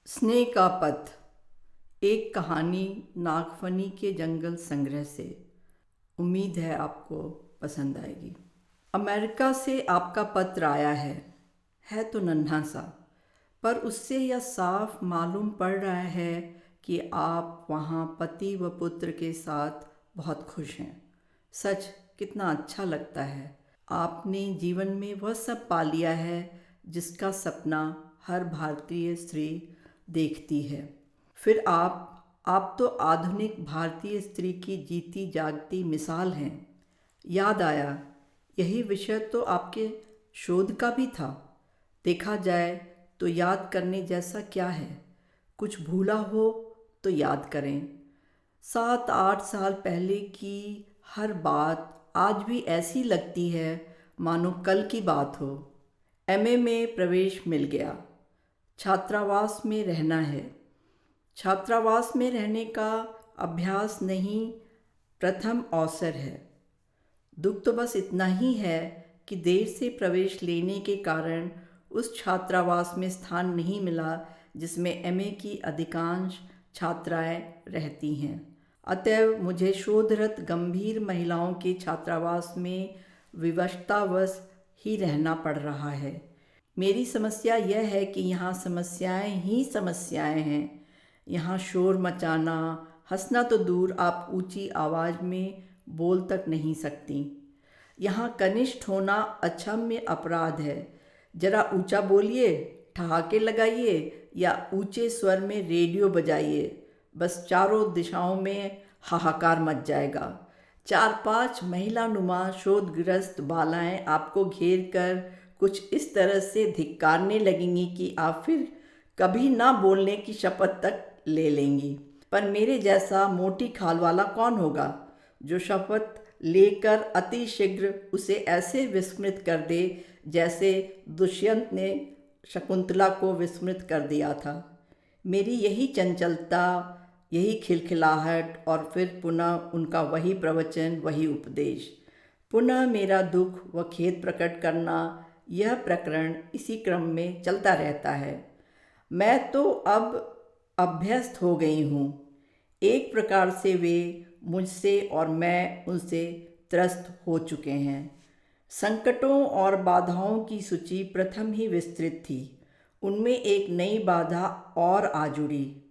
स्नेह का पथ। एक कहानी नागफनी के जंगल संग्रह से। उम्मीद है आपको पसंद आएगी। अमेरिका से आपका पत्र आया है तो नन्हा सा, पर उससे यह साफ मालूम पड़ रहा है कि आप वहाँ पति व पुत्र के साथ बहुत खुश हैं। सच कितना अच्छा लगता है। आपने जीवन में वह सब पा लिया है जिसका सपना हर भारतीय स्त्री देखती है। फिर आप तो आधुनिक भारतीय स्त्री की जीती जागती मिसाल हैं। याद आया, यही विषय तो आपके शोध का भी था। देखा जाए तो याद करने जैसा क्या है। कुछ भूला हो तो याद करें। 7-8 साल पहले की हर बात आज भी ऐसी लगती है मानो कल की बात हो। एमए में प्रवेश मिल गया। छात्रावास में रहना है। छात्रावास में रहने का अभ्यास नहीं, प्रथम अवसर है। दुख तो बस इतना ही है कि देर से प्रवेश लेने के कारण उस छात्रावास में स्थान नहीं मिला जिसमें एमए की अधिकांश छात्राएं रहती हैं। अतएव मुझे शोधरत गंभीर महिलाओं के छात्रावास में विवशतावश ही रहना पड़ रहा है। मेरी समस्या यह है कि यहाँ समस्याएं ही समस्याएं हैं। यहाँ शोर मचाना, हंसना तो दूर, आप ऊंची आवाज़ में बोल तक नहीं सकती। यहाँ कनिष्ठ होना अक्षम्य अपराध है। जरा ऊंचा बोलिए, ठहाके लगाइए या ऊंचे स्वर में रेडियो बजाइए, बस चारों दिशाओं में हाहाकार मच जाएगा। 4-5 महिला नुमा शोधग्रस्त बालाएं आपको घेर कर कुछ इस तरह से धिक्कारने लगेंगी कि आप फिर कभी ना बोलने की शपथ तक ले लेंगी। पर मेरे जैसा मोटी खाल वाला कौन होगा जो शपथ लेकर अति शीघ्र उसे ऐसे विस्मृत कर दे जैसे दुष्यंत ने शकुंतला को विस्मृत कर दिया था। मेरी यही चंचलता, यही खिलखिलाहट और फिर पुनः उनका वही प्रवचन, वही उपदेश। पुनः मेरा दुख व खेद प्रकट करना, यह प्रकरण इसी क्रम में चलता रहता है। मैं तो अब अभ्यस्त हो गई हूँ। एक प्रकार से वे मुझसे और मैं उनसे त्रस्त हो चुके हैं। संकटों और बाधाओं की सूची प्रथम ही विस्तृत थी। उनमें एक नई बाधा और आ जुड़ी।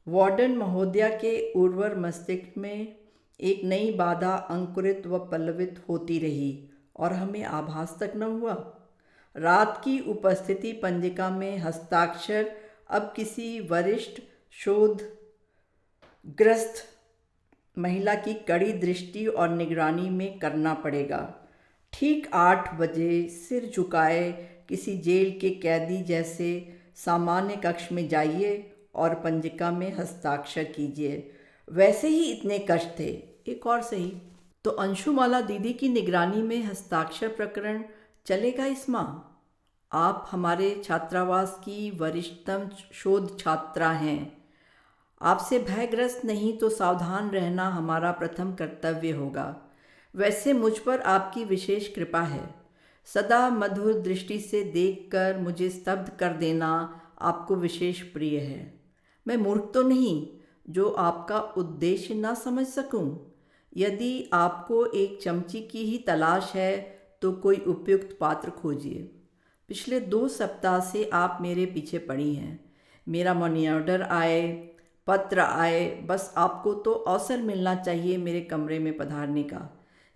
वार्डन महोदया के उर्वर मस्तिष्क में एक नई बाधा अंकुरित व पल्लवित होती रही और हमें आभास तक न हुआ। रात की उपस्थिति पंजिका में हस्ताक्षर अब किसी वरिष्ठ शोधग्रस्त महिला की कड़ी दृष्टि और निगरानी में करना पड़ेगा। ठीक 8 बजे सिर झुकाए किसी जेल के कैदी जैसे सामान्य कक्ष में जाइए और पंजिका में हस्ताक्षर कीजिए। वैसे ही इतने कष्ट थे। एक और सही तो अंशुमाला दीदी की निगरानी में हस्ताक्षर प्रकरण चलेगा इस माह। आप हमारे छात्रावास की वरिष्ठतम शोध छात्रा हैं। आपसे भयग्रस्त नहीं तो सावधान रहना हमारा प्रथम कर्तव्य होगा। वैसे मुझ पर आपकी विशेष कृपा है। सदा मधुर दृष्टि से देखकर मुझे स्तब्ध कर देना आपको विशेष प्रिय है। मैं मूर्ख तो नहीं जो आपका उद्देश्य ना समझ सकूं। यदि आपको एक चमची की ही तलाश है तो कोई उपयुक्त पात्र खोजिए। पिछले 2 सप्ताह से आप मेरे पीछे पड़ी हैं। मेरा मनी ऑर्डर आए, पत्र आए, बस आपको तो अवसर मिलना चाहिए मेरे कमरे में पधारने का।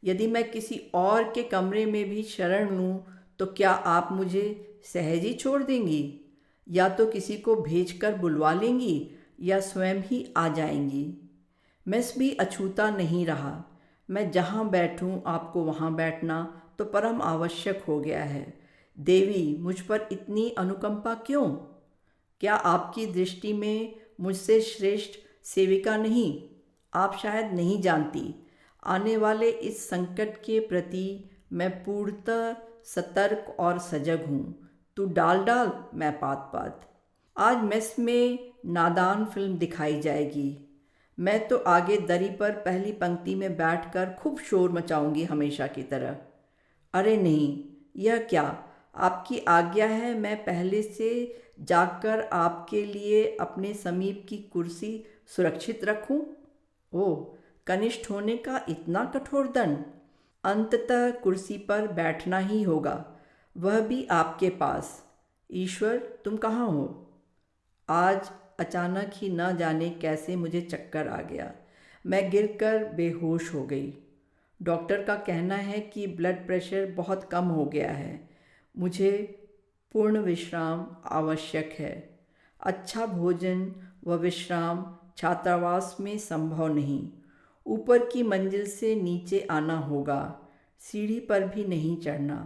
यदि मैं किसी और के कमरे में भी शरण लूँ तो क्या आप मुझे सहज ही छोड़ देंगी, या तो किसी को भेजकर बुलवा लेंगी या स्वयं ही आ जाएंगी। मेस भी अछूता नहीं रहा। मैं जहाँ बैठूँ आपको वहाँ बैठना तो परम आवश्यक हो गया है। देवी, मुझ पर इतनी अनुकंपा क्यों? क्या आपकी दृष्टि में मुझसे श्रेष्ठ सेविका नहीं? आप शायद नहीं जानती, आने वाले इस संकट के प्रति मैं पूर्णतः सतर्क और सजग हूँ। तू डाल डाल, मैं पात पात। आज मेस में नादान फिल्म दिखाई जाएगी। मैं तो आगे दरी पर पहली पंक्ति में बैठकर खूब शोर मचाऊंगी हमेशा की तरह। अरे नहीं, यह क्या, आपकी आज्ञा है मैं पहले से जाकर आपके लिए अपने समीप की कुर्सी सुरक्षित रखूं? ओह, कनिष्ठ होने का इतना कठोर दंड। अंततः कुर्सी पर बैठना ही होगा, वह भी आपके पास। ईश्वर, तुम कहाँ हो? आज अचानक ही न जाने कैसे मुझे चक्कर आ गया। मैं गिरकर बेहोश हो गई। डॉक्टर का कहना है कि ब्लड प्रेशर बहुत कम हो गया है। मुझे पूर्ण विश्राम आवश्यक है। अच्छा भोजन व विश्राम छात्रावास में संभव नहीं। ऊपर की मंजिल से नीचे आना होगा, सीढ़ी पर भी नहीं चढ़ना।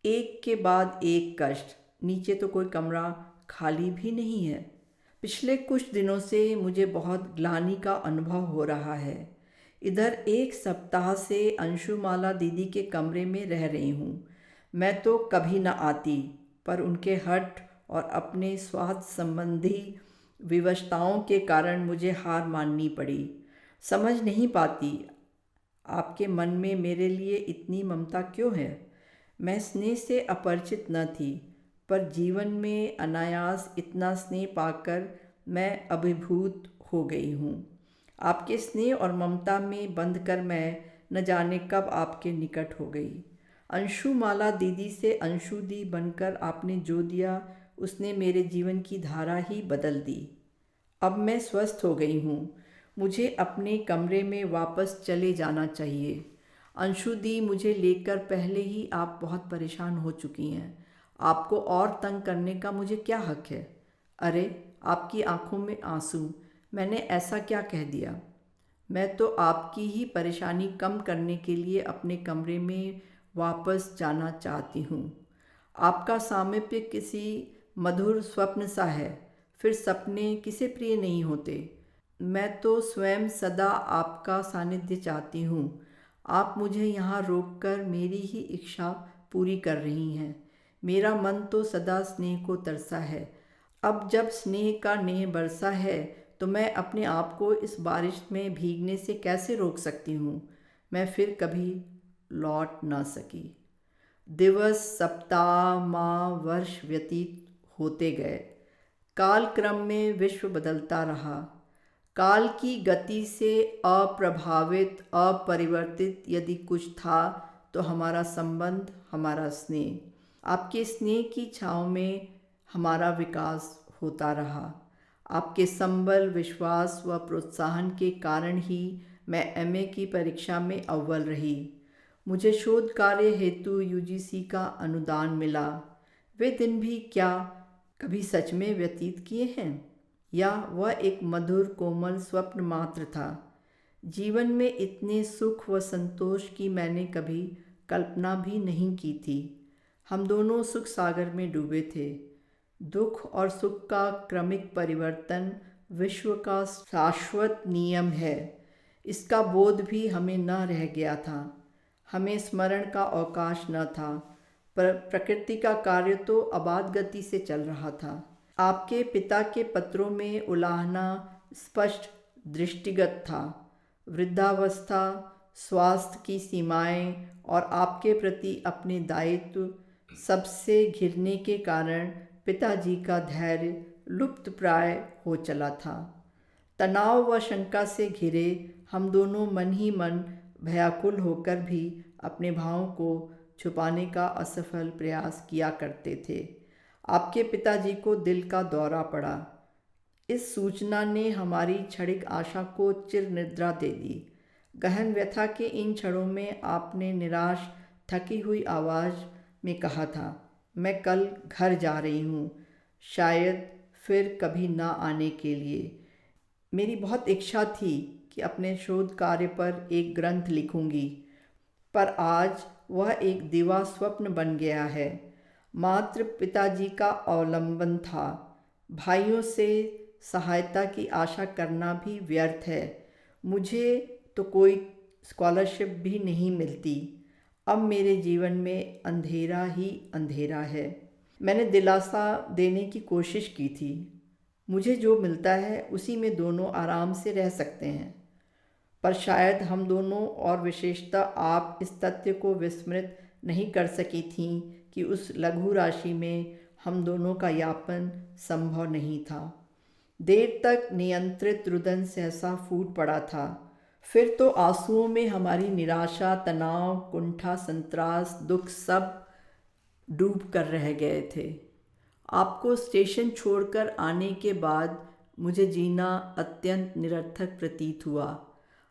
एक के बाद एक कष्ट। नीचे तो कोई कमरा खाली भी नहीं है। पिछले कुछ दिनों से मुझे बहुत ग्लानि का अनुभव हो रहा है। इधर एक सप्ताह से अंशुमाला दीदी के कमरे में रह रही हूँ। मैं तो कभी न आती, पर उनके हठ और अपने स्वास्थ्य संबंधी विवशताओं के कारण मुझे हार माननी पड़ी। समझ नहीं पाती आपके मन में मेरे लिए इतनी ममता क्यों है। मैं स्नेह से अपरिचित न थी, पर जीवन में अनायास इतना स्नेह पाकर मैं अभिभूत हो गई हूँ। आपके स्नेह और ममता में बंध कर मैं न जाने कब आपके निकट हो गई। अंशुमाला दीदी से अंशु दी बनकर आपने जो दिया, उसने मेरे जीवन की धारा ही बदल दी। अब मैं स्वस्थ हो गई हूँ। मुझे अपने कमरे में वापस चले जाना चाहिए। अंशु दी, मुझे लेकर पहले ही आप बहुत परेशान हो चुकी हैं। आपको और तंग करने का मुझे क्या हक है? अरे, आपकी आंखों में आंसू। मैंने ऐसा क्या कह दिया? मैं तो आपकी ही परेशानी कम करने के लिए अपने कमरे में वापस जाना चाहती हूँ। आपका सामीप्य किसी मधुर स्वप्न सा है। फिर सपने किसे प्रिय नहीं होते। मैं तो स्वयं सदा आपका सानिध्य चाहती हूँ। आप मुझे यहाँ रोककर मेरी ही इच्छा पूरी कर रही हैं। मेरा मन तो सदा स्नेह को तरसा है। अब जब स्नेह का नेह बरसा है, तो मैं अपने आप को इस बारिश में भीगने से कैसे रोक सकती हूँ। मैं फिर कभी लौट न सकी। दिवस, सप्ताह, माह, वर्ष व्यतीत होते गए। काल क्रम में विश्व बदलता रहा। काल की गति से अप्रभावित, अपरिवर्तित यदि कुछ था, तो हमारा संबंध, हमारा स्नेह। आपके स्नेह की छाँव में हमारा विकास होता रहा। आपके संबल, विश्वास व प्रोत्साहन के कारण ही मैं एमए की परीक्षा में अव्वल रही। मुझे शोध कार्य हेतु यूजीसी का अनुदान मिला। वे दिन भी क्या कभी सच में व्यतीत किए हैं, या वह एक मधुर कोमल स्वप्न मात्र था। जीवन में इतने सुख व संतोष की मैंने कभी कल्पना भी नहीं की थी। हम दोनों सुख सागर में डूबे थे। दुख और सुख का क्रमिक परिवर्तन विश्व का शाश्वत नियम है, इसका बोध भी हमें न रह गया था। हमें स्मरण का अवकाश न था, पर प्रकृति का कार्य तो अबाध गति से चल रहा था। आपके पिता के पत्रों में उलाहना स्पष्ट दृष्टिगत था। वृद्धावस्था, स्वास्थ्य की सीमाएं और आपके प्रति अपने दायित्व सबसे घिरने के कारण पिताजी का धैर्य लुप्त प्राय हो चला था। तनाव व शंका से घिरे हम दोनों मन ही मन भयाकुल होकर भी अपने भावों को छुपाने का असफल प्रयास किया करते थे। आपके पिताजी को दिल का दौरा पड़ा। इस सूचना ने हमारी क्षणिक आशा को चिर निद्रा दे दी। गहन व्यथा के इन क्षणों में आपने निराश, थकी हुई आवाज़ में कहा था, मैं कल घर जा रही हूँ, शायद फिर कभी ना आने के लिए। मेरी बहुत इच्छा थी कि अपने शोध कार्य पर एक ग्रंथ लिखूंगी, पर आज वह एक दिवा स्वप्न बन गया है। मात्र पिताजी का अवलंबन था। भाइयों से सहायता की आशा करना भी व्यर्थ है। मुझे तो कोई स्कॉलरशिप भी नहीं मिलती। अब मेरे जीवन में अंधेरा ही अंधेरा है। मैंने दिलासा देने की कोशिश की थी। मुझे जो मिलता है उसी में दोनों आराम से रह सकते हैं, पर शायद हम दोनों और विशेषतः आप इस तथ्य को विस्मृत नहीं कर सकी थीं कि उस लघु राशि में हम दोनों का यापन संभव नहीं था। देर तक नियंत्रित रुदन सहसा फूट पड़ा था। फिर तो आंसुओं में हमारी निराशा, तनाव, कुंठा, संत्रास, दुख सब डूब कर रह गए थे। आपको स्टेशन छोड़कर आने के बाद मुझे जीना अत्यंत निरर्थक प्रतीत हुआ।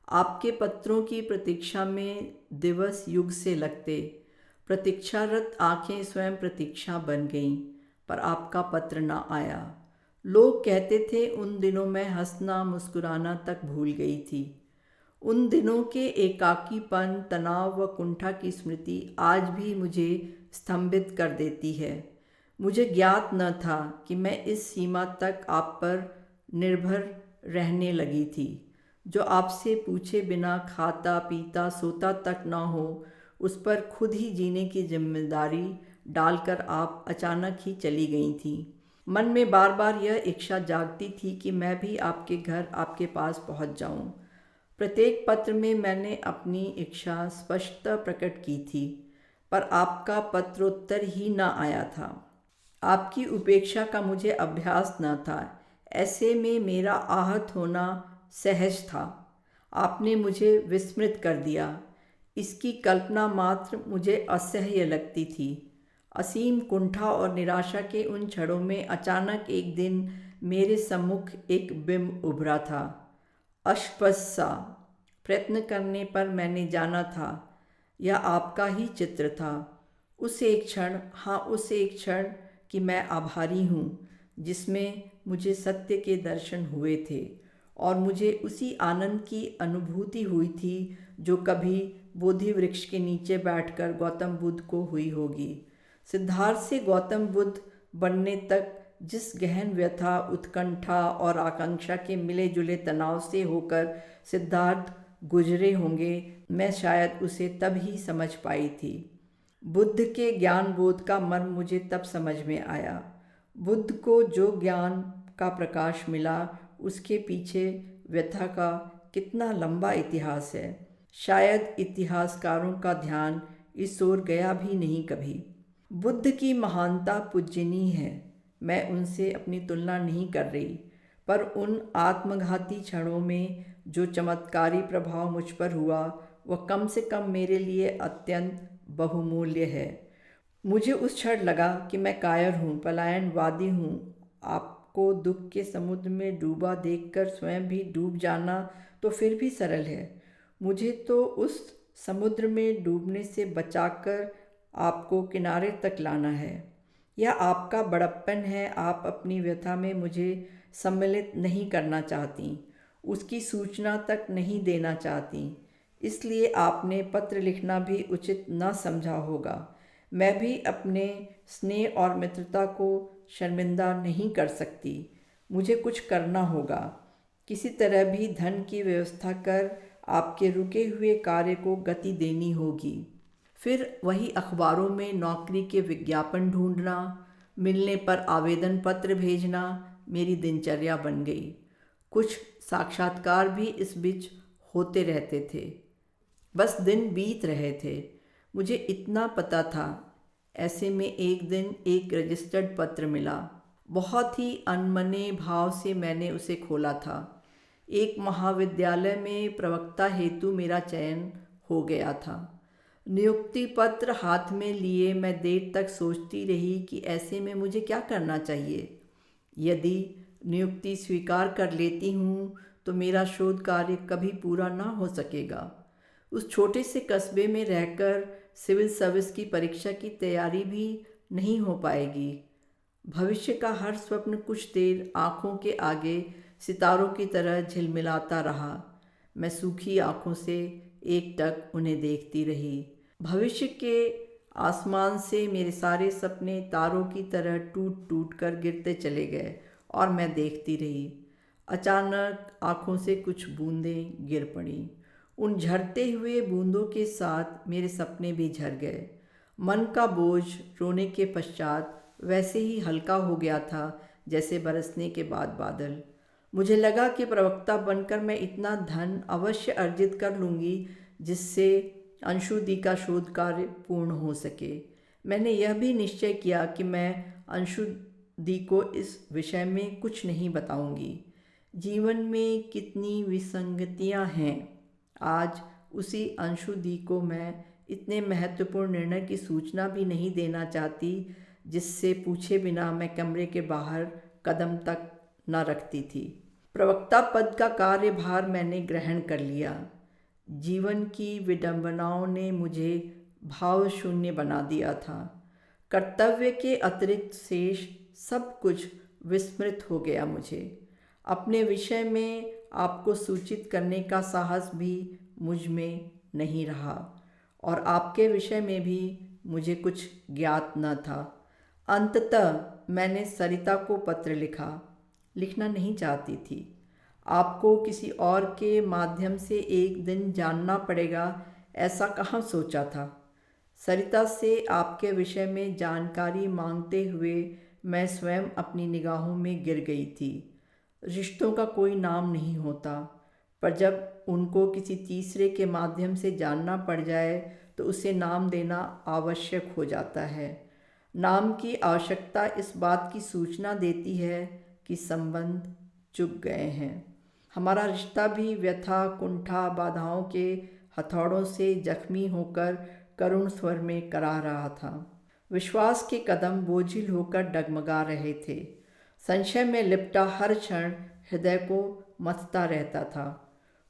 आपके पत्रों की प्रतीक्षा में दिवस युग से लगते। प्रतीक्षारत आंखें स्वयं प्रतीक्षा बन गईं, पर आपका पत्र न आया। लोग कहते थे उन दिनों मैं हंसना मुस्कुराना तक भूल गई थी। उन दिनों के एकाकीपन, तनाव व कुंठा की स्मृति आज भी मुझे स्तंभित कर देती है। मुझे ज्ञात न था कि मैं इस सीमा तक आप पर निर्भर रहने लगी थी। जो आपसे पूछे बिना खाता पीता सोता तक न हो, उस पर खुद ही जीने की जिम्मेदारी डालकर आप अचानक ही चली गई थी। मन में बार बार यह इच्छा जागती थी कि मैं भी आपके घर, आपके पास पहुंच जाऊं। प्रत्येक पत्र में मैंने अपनी इच्छा स्पष्टतः प्रकट की थी, पर आपका पत्रोत्तर ही न आया था। आपकी उपेक्षा का मुझे अभ्यास न था। ऐसे में मेरा आहत होना सहज था। आपने मुझे विस्मृत कर दिया। इसकी कल्पना मात्र मुझे असह्य लगती थी। असीम कुंठा और निराशा के उन क्षणों में अचानक एक दिन मेरे सम्मुख एक बिंब उभरा था। अस्पष्ट सा। प्रयत्न करने पर मैंने जाना था यह आपका ही चित्र था। उस एक क्षण, हाँ उस एक क्षण कि मैं आभारी हूँ जिसमें मुझे सत्य के दर्शन हुए थे और मुझे उसी आनंद की अनुभूति हुई थी जो कभी बोधि वृक्ष के नीचे बैठकर गौतम बुद्ध को हुई होगी। सिद्धार्थ से गौतम बुद्ध बनने तक जिस गहन व्यथा, उत्कंठा और आकांक्षा के मिले जुले तनाव से होकर सिद्धार्थ गुजरे होंगे, मैं शायद उसे तब ही समझ पाई थी। बुद्ध के ज्ञान बोध का मर्म मुझे तब समझ में आया। बुद्ध को जो ज्ञान का प्रकाश मिला, उसके पीछे व्यथा का कितना लंबा इतिहास है। शायद इतिहासकारों का ध्यान इस ओर गया भी नहीं कभी। बुद्ध की महानता पूजनीय है, मैं उनसे अपनी तुलना नहीं कर रही, पर उन आत्मघाती क्षणों में जो चमत्कारी प्रभाव मुझ पर हुआ, वह कम से कम मेरे लिए अत्यंत बहुमूल्य है। मुझे उस क्षण लगा कि मैं कायर हूँ, पलायनवादी हूँ। आपको दुख के समुद्र में डूबा देखकर स्वयं भी डूब जाना तो फिर भी सरल है। मुझे तो उस समुद्र में डूबने से बचाकर आपको किनारे तक लाना है। यह आपका बड़प्पन है। आप अपनी व्यथा में मुझे सम्मिलित नहीं करना चाहती, उसकी सूचना तक नहीं देना चाहती। इसलिए आपने पत्र लिखना भी उचित न समझा होगा। मैं भी अपने स्नेह और मित्रता को शर्मिंदा नहीं कर सकती। मुझे कुछ करना होगा। किसी तरह भी धन की व्यवस्था कर आपके रुके हुए कार्य को गति देनी होगी। फिर वही अखबारों में नौकरी के विज्ञापन ढूंढना, मिलने पर आवेदन पत्र भेजना मेरी दिनचर्या बन गई। कुछ साक्षात्कार भी इस बीच होते रहते थे। बस दिन बीत रहे थे। मुझे इतना पता था। ऐसे में एक दिन एक रजिस्टर्ड पत्र मिला। बहुत ही अनमने भाव से मैंने उसे खोला था। एक महाविद्यालय में प्रवक्ता हेतु मेरा चयन हो गया था। नियुक्ति पत्र हाथ में लिए मैं देर तक सोचती रही कि ऐसे में मुझे क्या करना चाहिए। यदि नियुक्ति स्वीकार कर लेती हूँ तो मेरा शोध कार्य कभी पूरा ना हो सकेगा। उस छोटे से कस्बे में रहकर सिविल सर्विस की परीक्षा की तैयारी भी नहीं हो पाएगी। भविष्य का हर स्वप्न कुछ देर आँखों के आगे सितारों की तरह झिलमिलाता रहा। मैं सूखी आँखों से एकटक उन्हें देखती रही। भविष्य के आसमान से मेरे सारे सपने तारों की तरह टूट टूट कर गिरते चले गए और मैं देखती रही। अचानक आँखों से कुछ बूंदें गिर पड़ीं। उन झरते हुए बूंदों के साथ मेरे सपने भी झर गए। मन का बोझ रोने के पश्चात वैसे ही हल्का हो गया था जैसे बरसने के बाद बादल। मुझे लगा कि प्रवक्ता बनकर मैं इतना धन अवश्य अर्जित कर लूँगी जिससे अंशुदी का शोध कार्य पूर्ण हो सके। मैंने यह भी निश्चय किया कि मैं अंशु दी को इस विषय में कुछ नहीं बताऊंगी। जीवन में कितनी विसंगतियां हैं। आज उसी अंशु दी को मैं इतने महत्वपूर्ण निर्णय की सूचना भी नहीं देना चाहती जिससे पूछे बिना मैं कमरे के बाहर कदम तक न रखती थी। प्रवक्ता पद का कार्यभार मैंने ग्रहण कर लिया। जीवन की विडंबनाओं ने मुझे भाव शून्य बना दिया था। कर्तव्य के अतिरिक्त शेष सब कुछ विस्मृत हो गया। मुझे अपने विषय में आपको सूचित करने का साहस भी मुझ में नहीं रहा और आपके विषय में भी मुझे कुछ ज्ञात न था। अंततः मैंने सरिता को पत्र लिखना नहीं चाहती थी। आपको किसी और के माध्यम से एक दिन जानना पड़ेगा ऐसा कहाँ सोचा था। सरिता से आपके विषय में जानकारी मांगते हुए मैं स्वयं अपनी निगाहों में गिर गई थी। रिश्तों का कोई नाम नहीं होता, पर जब उनको किसी तीसरे के माध्यम से जानना पड़ जाए तो उसे नाम देना आवश्यक हो जाता है। नाम की आवश्यकता इस बात की सूचना देती है कि संबंध चुक गए हैं। हमारा रिश्ता भी व्यथा, कुंठा, बाधाओं के हथौड़ों से जख्मी होकर करुण स्वर में करा रहा था। विश्वास के कदम बोझिल होकर डगमगा रहे थे। संशय में लिपटा हर क्षण हृदय को मथता रहता था।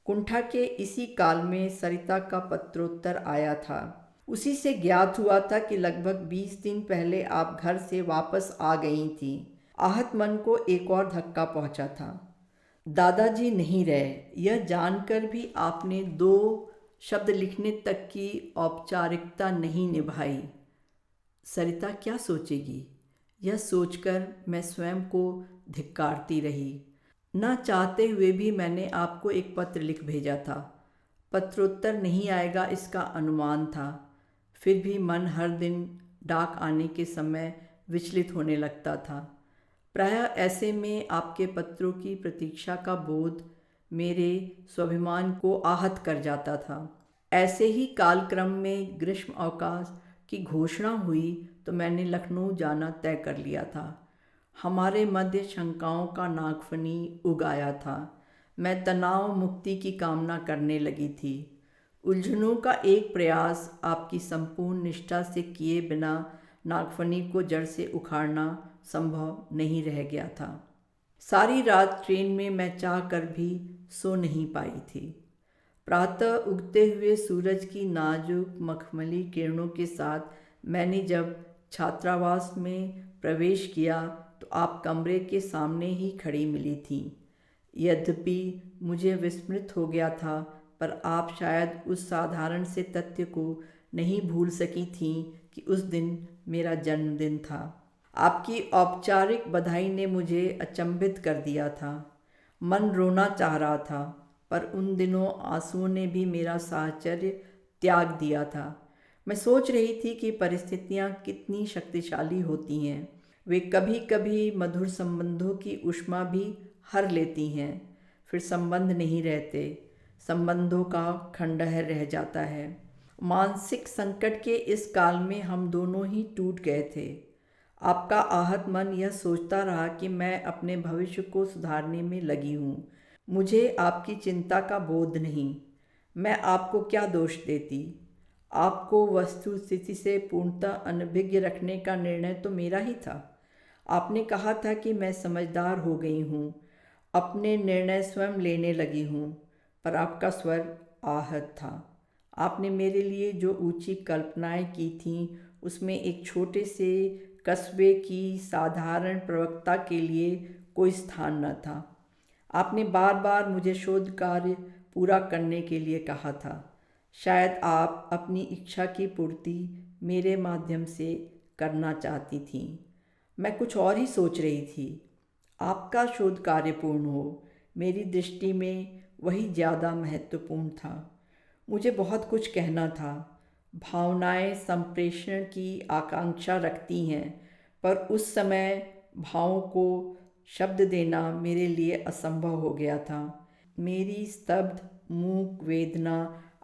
कुंठा के इसी काल में सरिता का पत्रोत्तर आया था। उसी से ज्ञात हुआ था कि लगभग 20 दिन पहले आप घर से वापस आ गई थीं। आहत मन को एक और धक्का पहुंचा था। दादाजी नहीं रहे, यह जानकर भी आपने 2 शब्द लिखने तक की औपचारिकता नहीं निभाई। सरिता क्या सोचेगी, यह सोचकर मैं स्वयं को धिक्कारती रही। न चाहते हुए भी मैंने आपको एक पत्र लिख भेजा था। पत्रोत्तर नहीं आएगा इसका अनुमान था, फिर भी मन हर दिन डाक आने के समय विचलित होने लगता था। प्रायः ऐसे में आपके पत्रों की प्रतीक्षा का बोध मेरे स्वाभिमान को आहत कर जाता था। ऐसे ही कालक्रम में ग्रीष्म अवकाश की घोषणा हुई तो मैंने लखनऊ जाना तय कर लिया था। हमारे मध्य शंकाओं का नागफनी उग आया था। मैं तनाव मुक्ति की कामना करने लगी थी। उलझनों का एक प्रयास आपकी संपूर्ण निष्ठा से किए बिना नागफनी को जड़ से उखाड़ना संभव नहीं रह गया था। सारी रात ट्रेन में मैं चाह कर भी सो नहीं पाई थी। प्रातः उगते हुए सूरज की नाजुक मखमली किरणों के साथ मैंने जब छात्रावास में प्रवेश किया तो आप कमरे के सामने ही खड़ी मिली थीं। यद्यपि मुझे विस्मृत हो गया था, पर आप शायद उस साधारण से तथ्य को नहीं भूल सकी थीं कि उस दिन मेरा जन्मदिन था। आपकी औपचारिक बधाई ने मुझे अचंभित कर दिया था। मन रोना चाह रहा था, पर उन दिनों आंसुओं ने भी मेरा साहचर्य त्याग दिया था। मैं सोच रही थी कि परिस्थितियाँ कितनी शक्तिशाली होती हैं। वे कभी कभी मधुर संबंधों की ऊष्मा भी हर लेती हैं, फिर संबंध नहीं रहते, संबंधों का खंडहर रह जाता है। मानसिक संकट के इस काल में हम दोनों ही टूट गए थे। आपका आहत मन यह सोचता रहा कि मैं अपने भविष्य को सुधारने में लगी हूँ। मुझे आपकी चिंता का बोध नहीं। मैं आपको क्या दोष देती। आपको वस्तु स्थिति से पूर्णतः अनभिज्ञ रखने का निर्णय तो मेरा ही था। आपने कहा था कि मैं समझदार हो गई हूँ, अपने निर्णय स्वयं लेने लगी हूँ, पर आपका स्वर आहत था। आपने मेरे लिए जो ऊंची कल्पनाएं की थीं, उसमें एक छोटे से कस्बे की साधारण प्रवक्ता के लिए कोई स्थान न था। आपने बार बार मुझे शोध कार्य पूरा करने के लिए कहा था। शायद आप अपनी इच्छा की पूर्ति मेरे माध्यम से करना चाहती थीं। मैं कुछ और ही सोच रही थी। आपका शोध कार्य पूर्ण हो, मेरी दृष्टि में वही ज़्यादा महत्वपूर्ण था। मुझे बहुत कुछ कहना था। भावनाएं संप्रेषण की आकांक्षा रखती हैं, पर उस समय भावों को शब्द देना मेरे लिए असंभव हो गया था। मेरी स्तब्ध मूक वेदना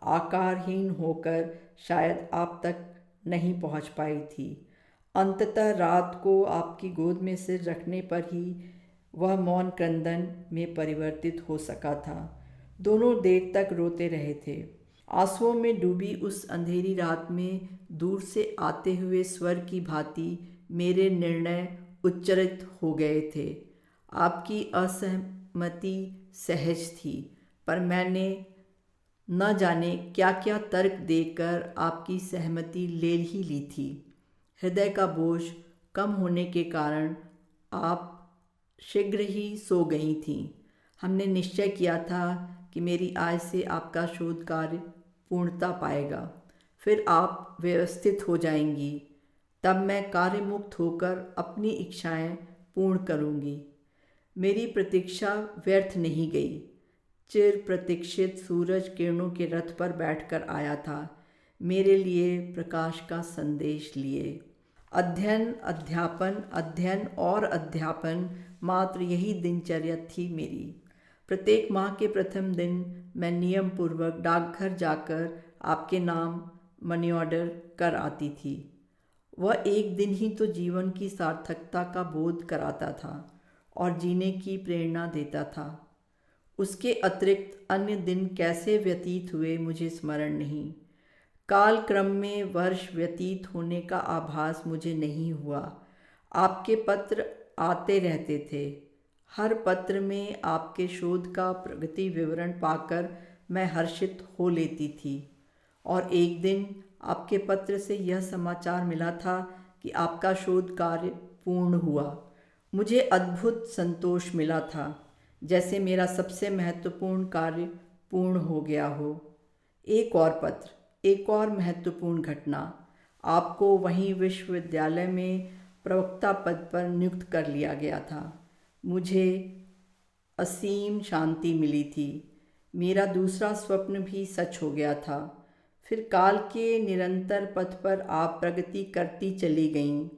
आकारहीन होकर शायद आप तक नहीं पहुंच पाई थी। अंततः रात को आपकी गोद में सिर रखने पर ही वह मौन क्रंदन में परिवर्तित हो सका था। दोनों देर तक रोते रहे थे। आंसुओं में डूबी उस अंधेरी रात में दूर से आते हुए स्वर की भांति मेरे निर्णय उच्चरित हो गए थे। आपकी असहमति सहज थी, पर मैंने न जाने क्या क्या तर्क देकर आपकी सहमति ले ही ली थी। हृदय का बोझ कम होने के कारण आप शीघ्र ही सो गई थीं। हमने निश्चय किया था कि मेरी आय से आपका शोध कार्य पूर्णता पाएगा, फिर आप व्यवस्थित हो जाएंगी। तब मैं कार्य मुक्त होकर अपनी इच्छाएं पूर्ण करूंगी। मेरी प्रतीक्षा व्यर्थ नहीं गई। चिर प्रतीक्षित सूरज किरणों के रथ पर बैठकर आया था, मेरे लिए प्रकाश का संदेश लिए। अध्ययन अध्यापन, अध्ययन और अध्यापन, मात्र यही दिनचर्या थी मेरी। प्रत्येक माह के प्रथम दिन मैं नियम पूर्वक डाकघर जाकर आपके नाम मनी ऑर्डर कर आती थी। वह एक दिन ही तो जीवन की सार्थकता का बोध कराता था और जीने की प्रेरणा देता था। उसके अतिरिक्त अन्य दिन कैसे व्यतीत हुए मुझे स्मरण नहीं। कालक्रम में वर्ष व्यतीत होने का आभास मुझे नहीं हुआ। आपके पत्र आते रहते थे। हर पत्र में आपके शोध का प्रगति विवरण पाकर मैं हर्षित हो लेती थी। और एक दिन आपके पत्र से यह समाचार मिला था कि आपका शोध कार्य पूर्ण हुआ। मुझे अद्भुत संतोष मिला था, जैसे मेरा सबसे महत्वपूर्ण कार्य पूर्ण हो गया हो। एक और पत्र, एक और महत्वपूर्ण घटना। आपको वहीं विश्वविद्यालय में प्रवक्ता पद पर नियुक्त कर लिया गया था। मुझे असीम शांति मिली थी। मेरा दूसरा स्वप्न भी सच हो गया था। फिर काल के निरंतर पथ पर आप प्रगति करती चली गईं।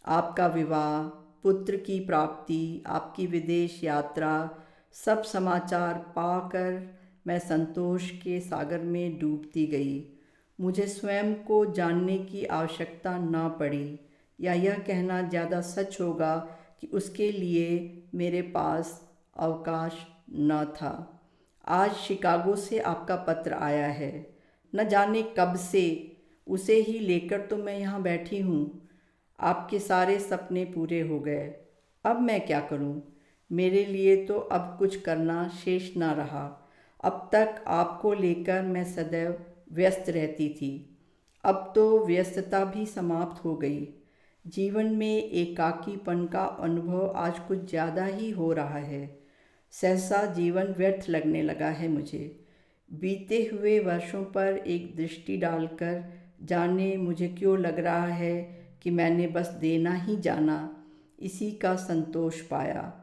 आपका विवाह, पुत्र की प्राप्ति, आपकी विदेश यात्रा, सब समाचार पाकर मैं संतोष के सागर में डूबती गई। मुझे स्वयं को जानने की आवश्यकता न पड़ी, या यह कहना ज़्यादा सच होगा कि उसके लिए मेरे पास अवकाश न था। आज शिकागो से आपका पत्र आया है। न जाने कब से उसे ही लेकर तो मैं यहाँ बैठी हूँ। आपके सारे सपने पूरे हो गए। अब मैं क्या करूँ? मेरे लिए तो अब कुछ करना शेष न रहा। अब तक आपको लेकर मैं सदैव व्यस्त रहती थी। अब तो व्यस्तता भी समाप्त हो गई। जीवन में एकाकीपन का अनुभव आज कुछ ज़्यादा ही हो रहा है। सहसा जीवन व्यर्थ लगने लगा है मुझे। बीते हुए वर्षों पर एक दृष्टि डालकर जाने मुझे क्यों लग रहा है कि मैंने बस देना ही जाना, इसी का संतोष पाया।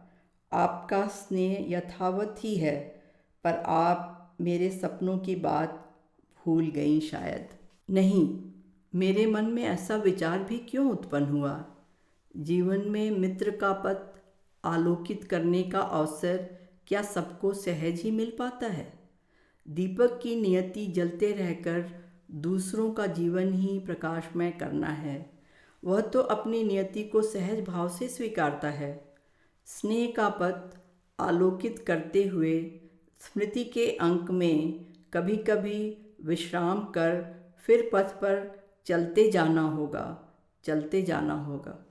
आपका स्नेह यथावत ही है, पर आप मेरे सपनों की बात भूल गई शायद। नहीं, मेरे मन में ऐसा विचार भी क्यों उत्पन्न हुआ? जीवन में मित्र का पथ आलोकित करने का अवसर क्या सबको सहज ही मिल पाता है? दीपक की नियति जलते रहकर दूसरों का जीवन ही प्रकाशमय करना है। वह तो अपनी नियति को सहज भाव से स्वीकारता है। स्नेह का पथ आलोकित करते हुए स्मृति के अंक में कभी कभी विश्राम कर फिर पथ पर चलते जाना होगा।